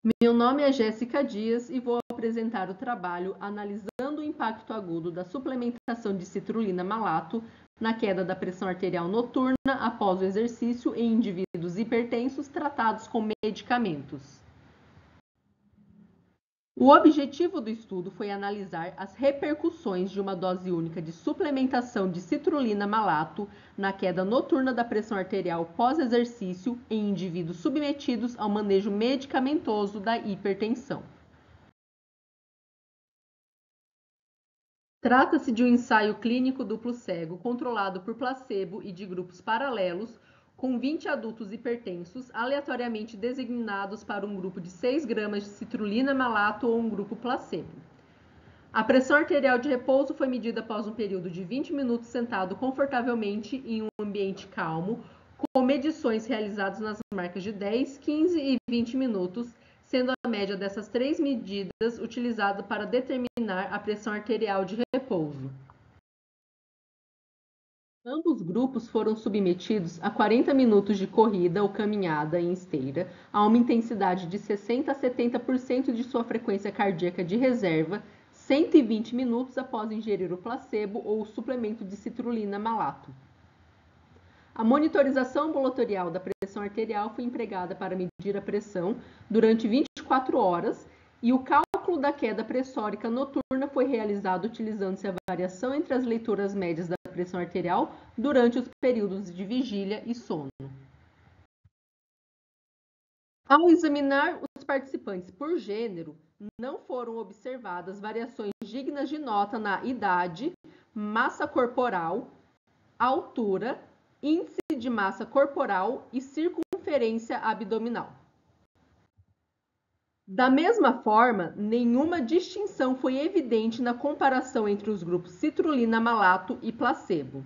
Meu nome é Jéssica Dias e vou apresentar o trabalho analisando o impacto agudo da suplementação de citrulina malato na queda da pressão arterial noturna após o exercício em indivíduos hipertensos tratados com medicamentos. O objetivo do estudo foi analisar as repercussões de uma dose única de suplementação de citrulina malato na queda noturna da pressão arterial pós-exercício em indivíduos submetidos ao manejo medicamentoso da hipertensão. Trata-se de um ensaio clínico duplo cego controlado por placebo e de grupos paralelos, com 20 adultos hipertensos aleatoriamente designados para um grupo de 6 gramas de citrulina malato ou um grupo placebo. A pressão arterial de repouso foi medida após um período de 20 minutos sentado confortavelmente em um ambiente calmo, com medições realizadas nas marcas de 10, 15 e 20 minutos, sendo a média dessas 3 medidas utilizada para determinar a pressão arterial de repouso. Ambos grupos foram submetidos a 40 minutos de corrida ou caminhada em esteira, a uma intensidade de 60 a 70% de sua frequência cardíaca de reserva, 120 minutos após ingerir o placebo ou o suplemento de citrulina malato. A monitorização ambulatorial da pressão arterial foi empregada para medir a pressão durante 24 horas e o cálculo da queda pressórica noturna foi realizado utilizando-se a variação entre as leituras médias da pressão arterial durante os períodos de vigília e sono. Ao examinar os participantes por gênero, não foram observadas variações dignas de nota na idade, massa corporal, altura, índice de massa corporal e circunferência abdominal. Da mesma forma, nenhuma distinção foi evidente na comparação entre os grupos citrulina malato e placebo.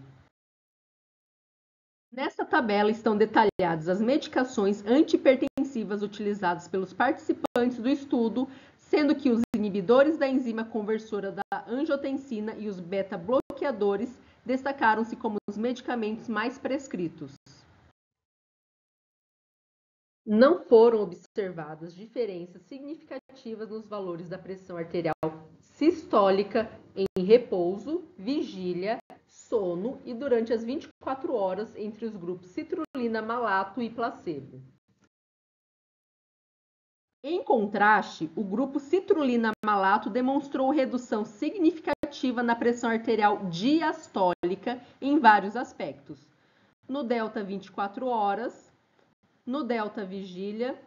Nesta tabela estão detalhadas as medicações antihipertensivas utilizadas pelos participantes do estudo, sendo que os inibidores da enzima conversora da angiotensina e os beta-bloqueadores destacaram-se como os medicamentos mais prescritos. Não foram observadas diferenças significativas nos valores da pressão arterial sistólica em repouso, vigília, sono e durante as 24 horas entre os grupos citrulina malato e placebo. Em contraste, o grupo citrulina malato demonstrou redução significativa na pressão arterial diastólica em vários aspectos. No delta 24 horas, no delta vigília,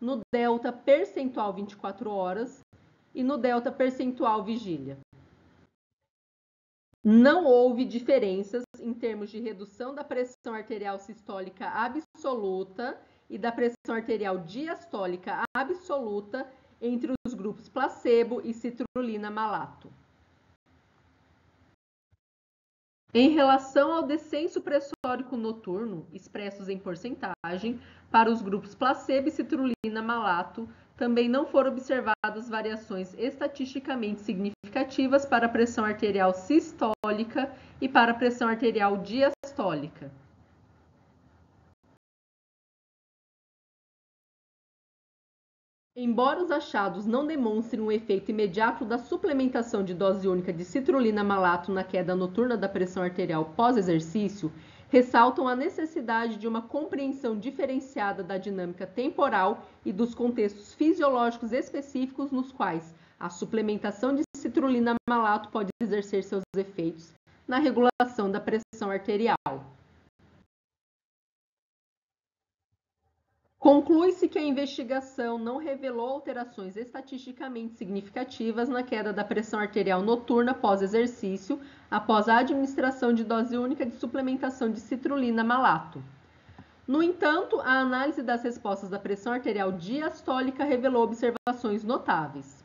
no delta percentual 24 horas e no delta percentual vigília. Não houve diferenças em termos de redução da pressão arterial sistólica absoluta e da pressão arterial diastólica absoluta entre os grupos placebo e citrulina malato. Em relação ao descenso pressórico noturno, expressos em porcentagem, para os grupos placebo e citrulina malato, também não foram observadas variações estatisticamente significativas para a pressão arterial sistólica e para a pressão arterial diastólica. Embora os achados não demonstrem um efeito imediato da suplementação de dose única de citrulina malato na queda noturna da pressão arterial pós-exercício, ressaltam a necessidade de uma compreensão diferenciada da dinâmica temporal e dos contextos fisiológicos específicos nos quais a suplementação de citrulina malato pode exercer seus efeitos na regulação da pressão arterial. Conclui-se que a investigação não revelou alterações estatisticamente significativas na queda da pressão arterial noturna pós-exercício, após a administração de dose única de suplementação de citrulina malato. No entanto, a análise das respostas da pressão arterial diastólica revelou observações notáveis.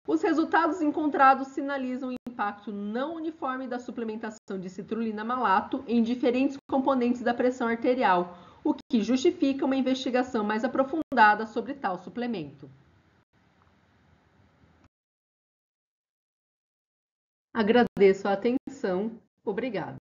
Os resultados encontrados sinalizam o impacto não uniforme da suplementação de citrulina malato em diferentes componentes da pressão arterial, o que justifica uma investigação mais aprofundada sobre tal suplemento. Agradeço a atenção. Obrigada.